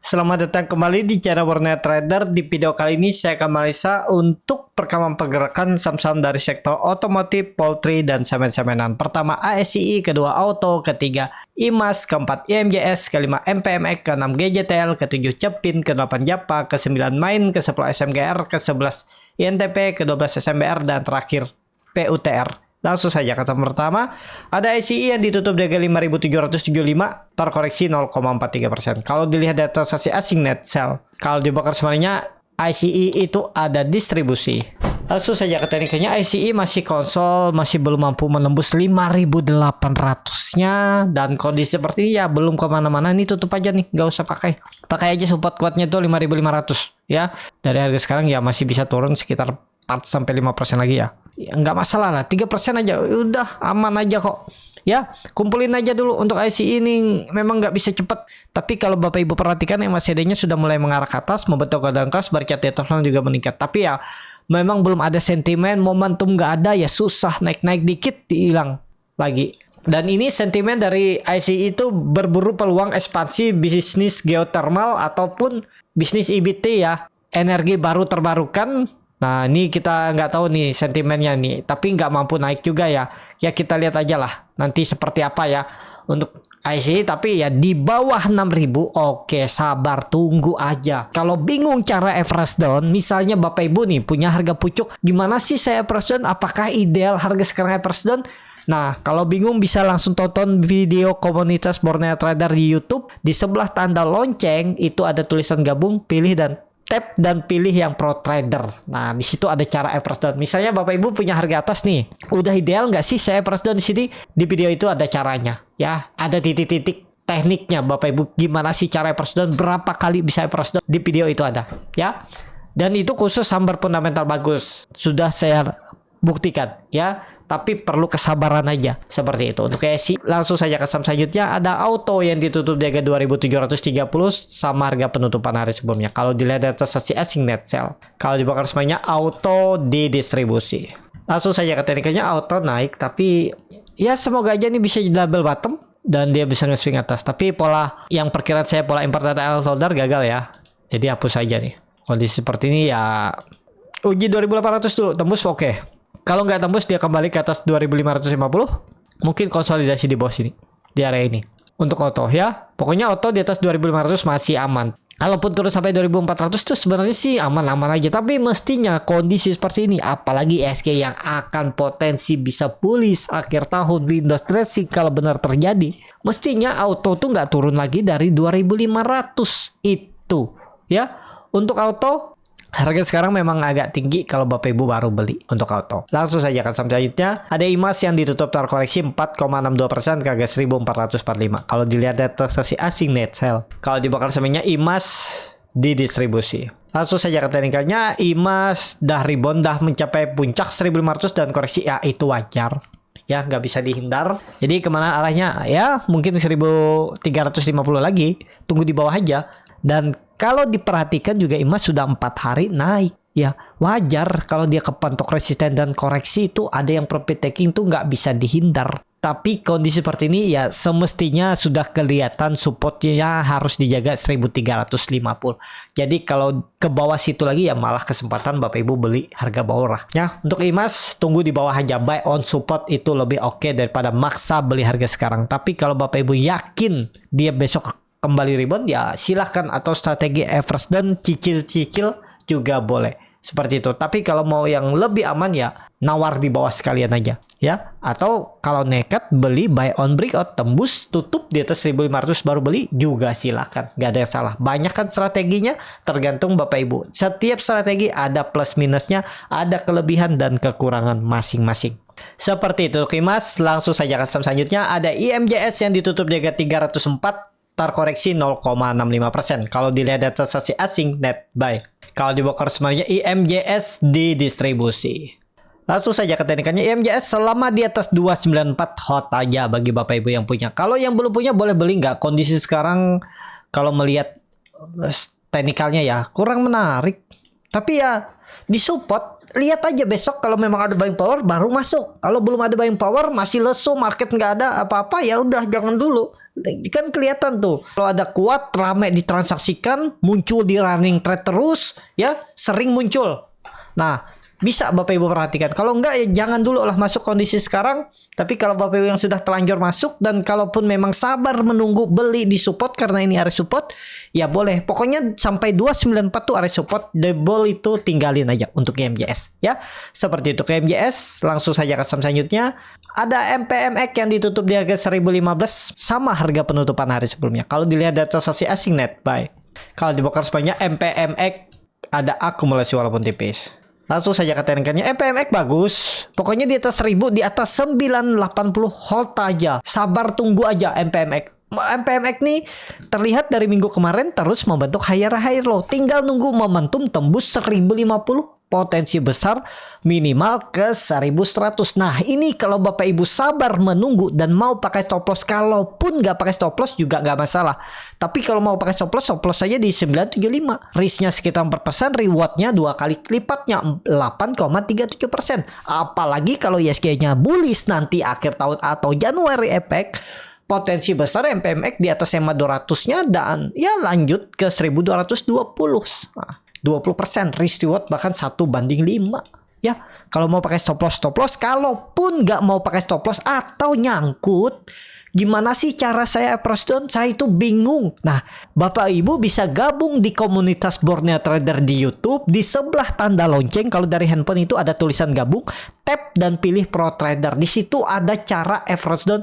Selamat datang kembali di channel Borneo Trader. Di video kali ini saya akan analisa untuk perkembangan pergerakan saham-saham dari sektor otomotif, poultry, dan semen-semenan. Pertama ASCI, kedua Auto, ketiga IMAS, keempat IMJS, kelima MPMX, keenam GJTL, ketujuh Cepin, ke-8 Japa, ke-9 Main, ke-10 SMGR, ke-11 INTP, ke-12 SMBR, dan terakhir PUTR. Langsung saja kata pertama, ada ICI yang ditutup di harga 5.775, terkoreksi 0,43%. Kalau dilihat data transaksi asing net sell, kalau dibakar sebenarnya ICI itu ada distribusi. Langsung saja ke tekniknya, ICI masih konsol, masih belum mampu menembus 5.800-nya, dan kondisi seperti ini ya belum kemana-mana. Ini tutup aja nih, nggak usah pakai aja support kuatnya tuh 5.500 ya. Dari harga sekarang ya masih bisa turun sekitar 4-5% lagi ya. Nggak masalah lah, 3% aja udah aman aja kok ya. Kumpulin aja dulu. Untuk ICI ini memang nggak bisa cepet, tapi kalau Bapak Ibu perhatikan MACD-nya sudah mulai mengarah ke atas, membentuk keadaan keras, bercat di atas juga meningkat, tapi ya memang belum ada sentimen, momentum nggak ada ya, susah, naik-naik dikit hilang lagi. Dan ini sentimen dari ICI itu berburu peluang ekspansi bisnis geothermal ataupun bisnis EBT ya, energi baru terbarukan. Nah ini kita nggak tahu nih sentimennya nih, tapi nggak mampu naik juga ya. Ya kita lihat aja lah nanti seperti apa ya untuk ICI, tapi ya di bawah 6.000 oke, sabar tunggu aja. Kalau bingung cara average down, misalnya Bapak Ibu nih punya harga pucuk, gimana sih saya average down, apakah ideal harga sekarang average down? Nah, kalau bingung bisa langsung tonton video komunitas Borneo Trader di YouTube. Di sebelah tanda lonceng itu ada tulisan gabung, pilih dan tap dan pilih yang pro trader. Nah, di situ ada cara average down. Misalnya Bapak Ibu punya harga atas nih, udah ideal nggak sih saya average down di sini? Di video itu ada caranya, ya. Ada titik-titik tekniknya Bapak Ibu gimana sih cara average down, berapa kali bisa average down, di video itu ada, ya. Dan itu khusus saham berfundamental bagus. Sudah saya buktikan, ya. Tapi perlu kesabaran aja seperti itu. Untuk ESI langsung saja ke saham selanjutnya, ada Auto yang ditutup di harga 2.730 sama harga penutupan hari sebelumnya. Kalau dilihat data transaksi asing net sell, kalau dibakar semuanya Auto di distribusi. Langsung saja ke tekniknya, Auto naik, tapi ya semoga aja ini bisa double bottom dan dia bisa nge-swing atas. Tapi pola yang perkiraan saya, pola import dan holder gagal ya. Jadi hapus saja nih. Kondisi seperti ini ya uji 2.800 dulu, tembus oke. Kalau nggak tembus dia kembali ke atas 2.550, mungkin konsolidasi di bawah sini, di area ini. Untuk Auto ya, pokoknya Auto di atas 2.500 masih aman. Kalaupun turun sampai 2.400 tuh sebenarnya sih aman-aman aja. Tapi mestinya kondisi seperti ini, apalagi SG yang akan potensi bisa bullish akhir tahun Windows dressing kalau benar terjadi, mestinya Auto tuh nggak turun lagi dari 2.500 itu ya. Untuk Auto harga sekarang memang agak tinggi kalau Bapak Ibu baru beli untuk Auto. Langsung saja ke saham selanjutnya, ada IMAS yang ditutup terkoreksi 4,62% ke harga 1.445. Kalau dilihat data transaksi asing net sell, kalau dibakar semuanya IMAS di distribusi. Langsung saja ke teknikalnya, IMAS dah rebound, dah mencapai puncak 1.500 dan koreksi ya itu wajar. Ya nggak bisa dihindar. Jadi kemana arahnya? Ya mungkin 1.350 lagi. Tunggu di bawah aja. Dan kalau diperhatikan juga IMAS sudah 4 hari naik. Ya wajar kalau dia kepantok resisten dan koreksi, itu ada yang profit taking tuh nggak bisa dihindar. Tapi kondisi seperti ini ya semestinya sudah kelihatan supportnya harus dijaga 1.350. Jadi kalau ke bawah situ lagi ya malah kesempatan Bapak Ibu beli harga bawah ya. Untuk IMAS tunggu di bawah aja, buy on support itu lebih oke daripada maksa beli harga sekarang. Tapi kalau Bapak Ibu yakin dia besok kembali rebound ya silahkan, atau strategi average down cicil-cicil juga boleh seperti itu. Tapi kalau mau yang lebih aman ya nawar di bawah sekalian aja ya, atau kalau nekat beli buy on breakout, tembus tutup di atas 1.500 baru beli juga silahkan, nggak ada yang salah. Banyak kan strateginya, tergantung Bapak Ibu. Setiap strategi ada plus minusnya, ada kelebihan dan kekurangan masing-masing. Seperti itu IMAS. Langsung saja ke saham selanjutnya, ada IMJS yang ditutup di harga 304, terkoreksi 0,65%. Kalau dilihat data transaksi asing net buy, kalau dibakar semuanya IMJS di distribusi. Langsung saja ke teknikannya, IMJS selama di atas 294 hot aja bagi Bapak Ibu yang punya. Kalau yang belum punya boleh beli nggak? Kondisi sekarang kalau melihat teknikalnya ya kurang menarik. Tapi ya di support, lihat aja besok kalau memang ada buying power baru masuk. Kalau belum ada buying power, masih lesu, market nggak ada apa-apa, ya udah jangan dulu. Kan kelihatan tuh kalau ada kuat rame ditransaksikan, muncul di running trade terus ya, sering muncul. Nah, bisa Bapak Ibu perhatikan. Kalau enggak ya jangan dulu lah masuk kondisi sekarang. Tapi kalau Bapak Ibu yang sudah telanjur masuk dan kalaupun memang sabar menunggu beli di support karena ini area support, ya boleh. Pokoknya sampai 294 tuh area support, double itu tinggalin aja untuk GMJS ya. Seperti itu GMJS. Langsung saja ke saham selanjutnya. Ada MPMX yang ditutup di harga 1015 sama harga penutupan hari sebelumnya. Kalau dilihat data sesi asing net buy. Kalau di broker sebanyak MPMX ada akumulasi walaupun tipis. Langsung saja katakannya MPMX bagus. Pokoknya di atas 1000, di atas 980 hold aja. Sabar tunggu aja MPMX. MPMX nih terlihat dari minggu kemarin terus membentuk higher low. Tinggal nunggu momentum tembus 1050. Potensi besar minimal ke 1100. Nah ini kalau Bapak Ibu sabar menunggu dan mau pakai stop loss, kalaupun nggak pakai stop loss juga nggak masalah. Tapi kalau mau pakai stop loss saja di 975. Risknya sekitar 4%, rewardnya 2 kali lipatnya 8,37%. Apalagi kalau ISG-nya bullish nanti akhir tahun atau Januari efek, potensi besar MPMX di atas EMA 200-nya dan ya lanjut ke 1220. Nah, 20% risk reward bahkan 1:5 ya. Kalau mau pakai stop loss, kalaupun nggak mau pakai stop loss atau nyangkut, gimana sih cara saya approach down? Saya itu bingung. Nah, Bapak Ibu bisa gabung di komunitas Borneo Trader di YouTube. Di sebelah tanda lonceng kalau dari handphone itu ada tulisan gabung, tap dan pilih Pro Trader. Di situ ada cara approach down.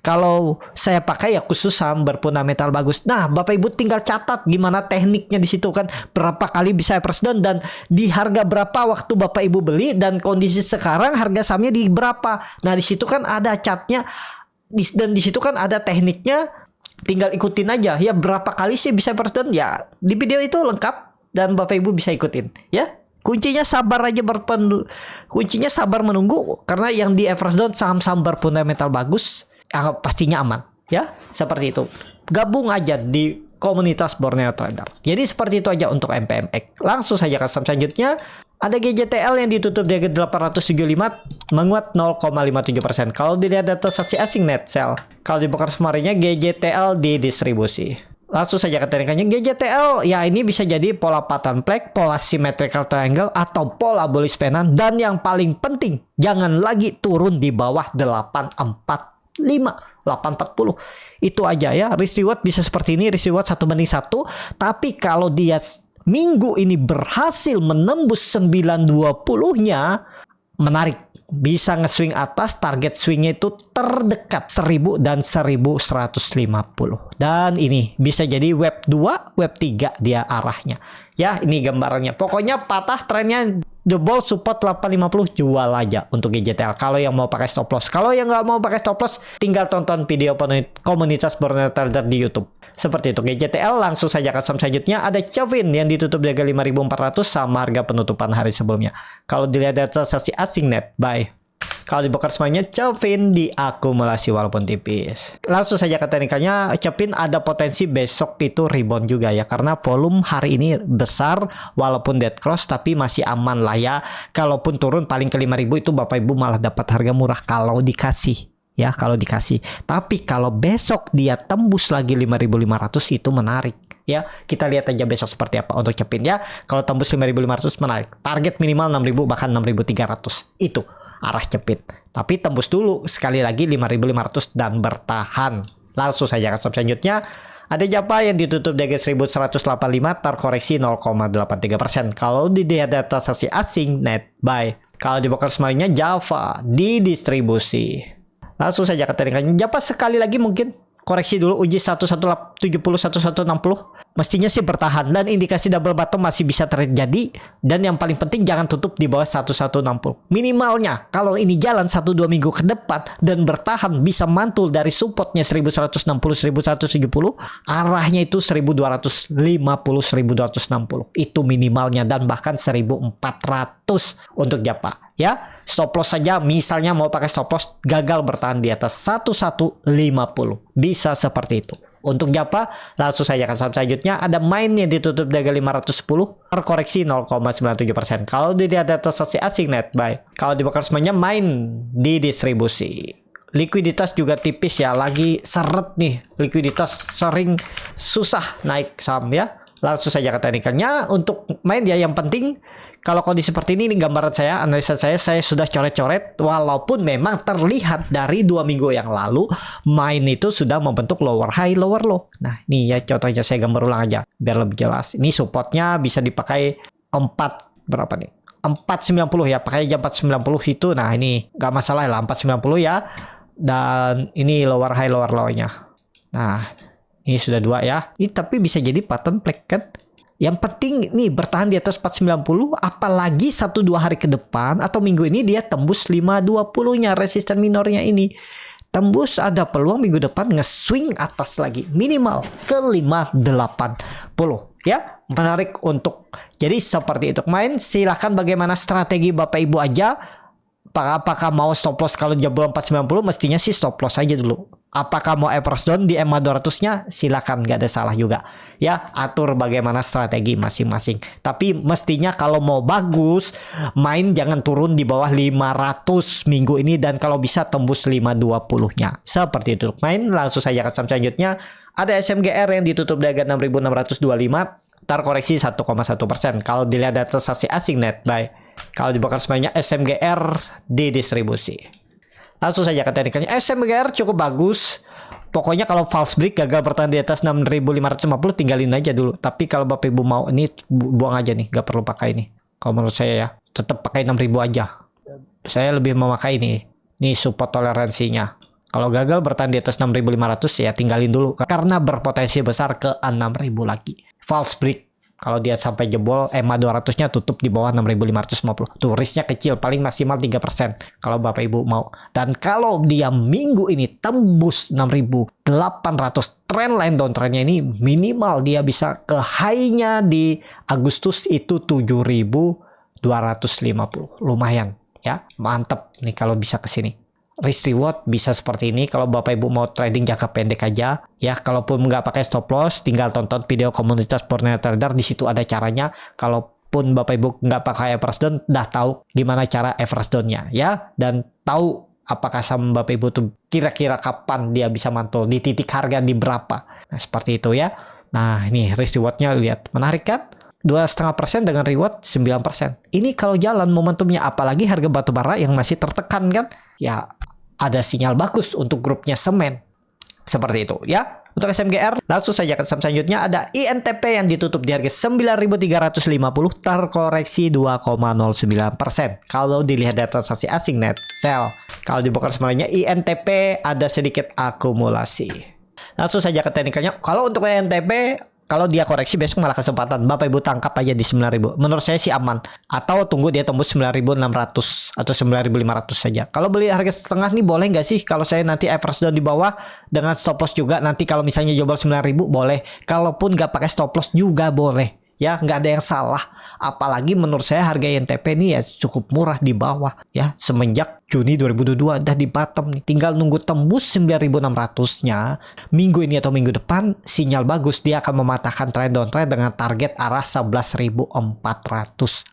Kalau saya pakai ya khusus saham berfundamental bagus. Nah, Bapak Ibu tinggal catat gimana tekniknya di situ kan. Berapa kali bisa press down dan di harga berapa waktu Bapak Ibu beli dan kondisi sekarang harga sahamnya di berapa. Nah, di situ kan ada chartnya dan di situ kan ada tekniknya. Tinggal ikutin aja ya berapa kali sih bisa press down ya. Di video itu lengkap dan Bapak Ibu bisa ikutin ya. Kuncinya sabar aja kuncinya sabar menunggu karena yang di average down saham-saham berfundamental bagus. Pastinya aman ya, seperti itu. Gabung aja di komunitas Borneo Trader. Jadi seperti itu aja untuk MPMX. Langsung saja ke saham selanjutnya. Ada GJTL yang ditutup di harga 875 menguat 0,57%. Kalau dilihat data sesi asing net sell, kalau di broker kemarinnya GJTL di distribusi. Langsung saja katakannya GJTL ya ini bisa jadi pola pattern flag, pola symmetrical triangle atau pola bullish pennant dan yang paling penting jangan lagi turun di bawah 840 itu aja ya. Risk reward bisa seperti ini, risk reward 1:1. Tapi kalau dia minggu ini berhasil menembus 920-nya, menarik, bisa nge-swing atas. Target swingnya itu terdekat 1000 dan 1150 dan ini bisa jadi web 2 web 3 dia arahnya ya. Ini gambarannya, pokoknya patah trennya. The ball support 850 jual aja untuk GJTL kalau yang mau pakai stop loss. Kalau yang nggak mau pakai stop loss tinggal tonton video komunitas Borneo Trader di YouTube. Seperti itu GJTL. Langsung saja ke saham selanjutnya. Ada Chavin yang ditutup di harga 5.400 sama harga penutupan hari sebelumnya. Kalau dilihat data sesi asing net buy. Kalau di broker semuanya Chavin diakumulasi walaupun tipis. Langsung saja ke teknikalnya, Chavin ada potensi besok itu rebound juga ya. Karena volume hari ini besar walaupun dead cross tapi masih aman lah ya. Kalaupun turun paling ke 5.000 itu Bapak Ibu malah dapat harga murah kalau dikasih. Ya kalau dikasih. Tapi kalau besok dia tembus lagi 5.500 itu menarik. Ya, kita lihat aja besok seperti apa untuk Chavin ya. Kalau tembus 5.500 menarik. Target minimal 6.000 bahkan 6.300. Itu arah Chavin. Tapi tembus dulu sekali lagi 5.500 dan bertahan. Langsung saja ke saham selanjutnya. Ada Japa yang ditutup di harga 1185 terkoreksi 0,83%. Kalau di data sesi asing net buy. Kalau di broker semuanya Java di distribusi. Langsung saja ke tekniknya. Japa sekali lagi mungkin koreksi dulu, uji 1170 1160 mestinya sih bertahan dan indikasi double bottom masih bisa terjadi. Dan yang paling penting jangan tutup di bawah 1160 minimalnya. Kalau ini jalan 1-2 minggu ke depan dan bertahan bisa mantul dari supportnya 1160 1170, arahnya itu 1250 1260 itu minimalnya dan bahkan 1400 untuk Japa ya. Stop loss saja misalnya mau pakai stop loss gagal bertahan di atas 1150 bisa seperti itu untuk Japa. Langsung saja ke saham selanjutnya. Ada Main yang ditutup di harga 510 terkoreksi 0,97%. Kalau dilihat data sesi asing net buy. Kalau di broker semuanya Main di distribusi. likuiditas juga tipis ya, lagi seret nih, likuiditas sering susah naik saham ya. Langsung saja ke teknikalnya. Untuk main ya, yang penting kalau kondisi seperti ini gambaran saya, analisa saya sudah coret-coret, walaupun memang terlihat dari 2 minggu yang lalu main itu sudah membentuk lower high, lower low. Nah, ini ya contohnya, saya gambar ulang aja biar lebih jelas. Ini supportnya bisa dipakai 4 berapa nih? 490 ya, pakai jam 490 itu. Nah, ini nggak masalah lah 490 ya. Dan ini lower high, lower low-nya. Nah, ini sudah 2 ya. Ini tapi bisa jadi pattern flag kan? Yang penting nih bertahan di atas 490, apalagi 1-2 hari ke depan atau minggu ini dia tembus 520-nya, resisten minornya ini. Tembus, ada peluang minggu depan nge-swing atas lagi, minimal ke 580 ya. Menarik untuk jadi seperti itu. Main silahkan bagaimana strategi Bapak Ibu aja. Apakah mau stop loss kalau jebol 490? Mestinya sih stop loss aja dulu. Apakah mau average down di EMA 200-nya? Silakan, gak ada salah juga. Ya, atur bagaimana strategi masing-masing. Tapi mestinya kalau mau bagus, main jangan turun di bawah 500 minggu ini, dan kalau bisa tembus 520-nya. Seperti itu. Main langsung saja ke saham selanjutnya. Ada SMGR yang ditutup di harga 6.625, terkoreksi 1,1%. Kalau dilihat data transaksi asing net buy. Kalau dibakar semuanya SMGR didistribusi. Langsung saja ke teknikalnya. SMGR cukup bagus. Pokoknya kalau false break gagal bertahan di atas 6.550 tinggalin aja dulu. Tapi kalau Bapak Ibu mau ini buang aja nih, gak perlu pakai ini. Kalau menurut saya ya, tetap pakai 6.000 aja. Saya lebih memakai ini. Ini support toleransinya. Kalau gagal bertahan di atas 6.500 ya tinggalin dulu, karena berpotensi besar ke 6.000 lagi. False break. Kalau dia sampai jebol EMA 200-nya tutup di bawah 6.550. Tuh risknya kecil, paling maksimal 3% kalau Bapak Ibu mau. Dan kalau dia minggu ini tembus 6.800, trendline downtrendnya ini minimal dia bisa ke high-nya di Agustus itu 7.250. Lumayan ya, mantep nih kalau bisa ke sini. Risk reward bisa seperti ini kalau Bapak Ibu mau trading jangka pendek aja ya. Kalaupun nggak pakai stop loss, tinggal tonton video komunitas Purna Trader, di situ ada caranya. Kalaupun Bapak Ibu nggak pakai average down, dah tahu gimana cara average down-nya ya, dan tahu apakah saham Bapak Ibu tuh kira-kira kapan dia bisa mantul di titik harga di berapa. Nah, seperti itu ya. Nah, ini risk reward-nya lihat menarik kan? 2,5% dengan reward 9%. Ini kalau jalan momentumnya, apalagi harga batubara yang masih tertekan kan, ya ada sinyal bagus untuk grupnya semen. Seperti itu ya. Untuk SMGR, langsung saja ke saham selanjutnya. Ada INTP yang ditutup di harga 9.350, terkoreksi 2,09%. Kalau dilihat data transaksi asing net sell, kalau dibongkar semuanya INTP ada sedikit akumulasi. Langsung saja ke teknikalnya. Kalau untuk INTP, kalau dia koreksi besok malah kesempatan, Bapak Ibu tangkap aja di 9.000. Menurut saya sih aman. Atau tunggu dia tembus 9.600 atau 9.500 saja. Kalau beli harga setengah nih boleh nggak sih? Kalau saya nanti average down di bawah dengan stop loss juga. Nanti kalau misalnya jebol 9.000 boleh. Kalaupun nggak pakai stop loss juga boleh. Ya, nggak ada yang salah. Apalagi menurut saya harga INTP ini ya cukup murah di bawah. Ya, semenjak Juni 2022 udah di bottom nih. Tinggal nunggu tembus 9.600-nya. Minggu ini atau minggu depan sinyal bagus. Dia akan mematahkan trend downtrend dengan target arah 11.400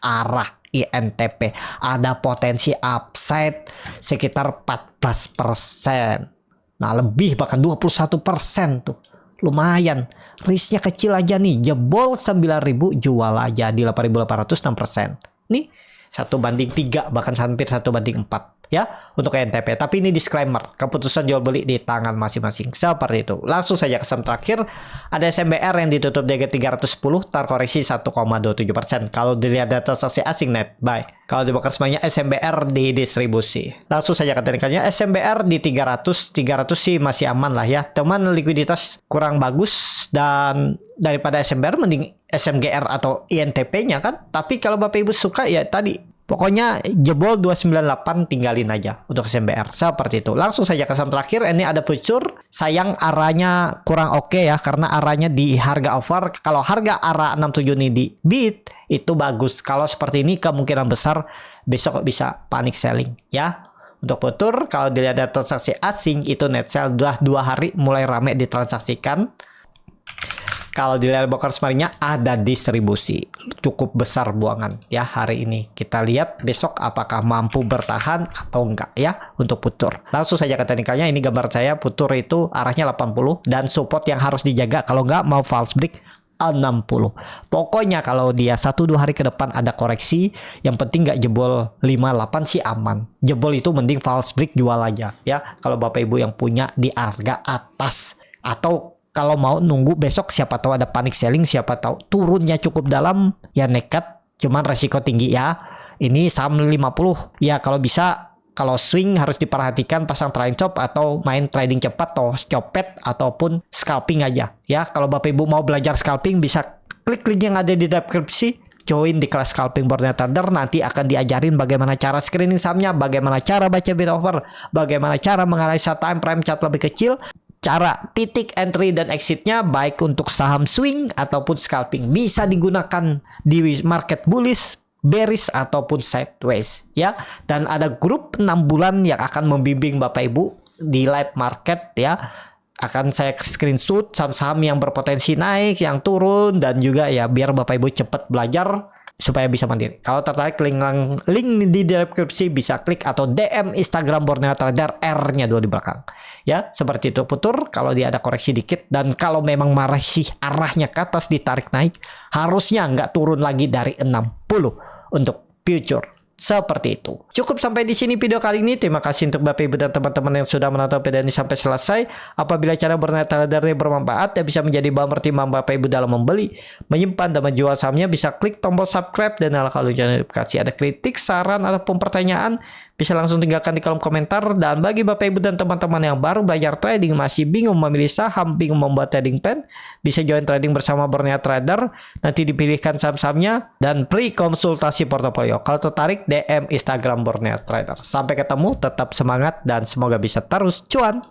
arah INTP. Ada potensi upside sekitar 14%. Nah, lebih bahkan 21% tuh. Lumayan. Risknya kecil aja nih. Jebol 9.000 jual aja di 8.800 6%. Nih 1/3, bahkan hampir 1/4 ya untuk NTP. Tapi ini disclaimer, keputusan jual beli di tangan masing-masing. Seperti itu. Langsung saja ke saham terakhir. Ada SMBR yang ditutup di harga 310, terkoreksi 1,27%. Kalau dilihat data transaksi asing net buy. Kalau dibakar semuanya SMBR didistribusi. Langsung saja ke teknikalnya. SMBR di 300 sih masih aman lah ya. Teman likuiditas kurang bagus, dan daripada SMBR mending SMGR atau INTP-nya kan. Tapi kalau Bapak Ibu suka ya tadi, pokoknya jebol 298 tinggalin aja untuk SMBR. Seperti itu. Langsung saja ke saham terakhir. Ini ada future. Sayang arahnya kurang oke ya, karena arahnya di harga over. Kalau harga arah 67 ini di beat, itu bagus. Kalau seperti ini kemungkinan besar besok bisa panic selling ya. Untuk future, kalau dilihat data transaksi asing itu net sell udah 2 hari mulai rame ditransaksikan. Kalau dilihat broker semaringnya ada distribusi cukup besar buangan ya hari ini. Kita lihat besok apakah mampu bertahan atau enggak ya untuk futur. Langsung saja ke teknikalnya, ini gambar saya futur itu arahnya 80 dan support yang harus dijaga kalau enggak mau false break 60. Pokoknya kalau dia 1-2 hari ke depan ada koreksi, yang penting nggak jebol 58 sih aman. Jebol itu mending false break jual aja ya. Kalau Bapak Ibu yang punya di harga atas, atau kalau mau nunggu besok siapa tahu ada panic selling, siapa tahu turunnya cukup dalam ya nekat, cuman resiko tinggi ya. Ini saham 50 ya, kalau bisa kalau swing harus diperhatikan pasang trailing stop atau main trading cepat atau copet ataupun scalping aja ya. Kalau Bapak Ibu mau belajar scalping bisa klik link yang ada di deskripsi, join di kelas scalping Borneo Trader. Nanti akan diajarin bagaimana cara screening sahamnya, bagaimana cara baca bid offer, bagaimana cara menganalisa time frame chart lebih kecil, cara titik entry dan exitnya baik untuk saham swing ataupun scalping. Bisa digunakan di market bullish, bearish ataupun sideways ya. Dan ada grup 6 bulan yang akan membimbing Bapak Ibu di live market ya. Akan saya screenshot saham-saham yang berpotensi naik, yang turun, dan juga ya biar Bapak Ibu cepat belajar supaya bisa mandiri. Kalau tertarik link di deskripsi bisa klik atau DM Instagram Borneo Trader, R-nya 2 di belakang. Ya, seperti itu futur. Kalau dia ada koreksi dikit dan kalau memang masih arahnya ke atas ditarik naik, harusnya nggak turun lagi dari 60 untuk future. Seperti itu. Cukup sampai di sini video kali ini. Terima kasih untuk Bapak Ibu dan teman-teman yang sudah menonton video ini sampai selesai. Apabila cara Borneo Trader ini bermanfaat dan bisa menjadi bahan pertimbangan Bapak Ibu dalam membeli, menyimpan dan menjual sahamnya, bisa klik tombol subscribe dan nyalakan lonceng notifikasi. Ada kritik, saran ataupun pertanyaan, bisa langsung tinggalkan di kolom komentar. Dan bagi Bapak Ibu dan teman-teman yang baru belajar trading, masih bingung memilih saham, bingung membuat trading plan, bisa join trading bersama Borneo Trader. Nanti dipilihkan saham-sahamnya dan free konsultasi portofolio. Kalau tertarik, DM Instagram Borneo Trader. Sampai ketemu, tetap semangat dan semoga bisa terus cuan.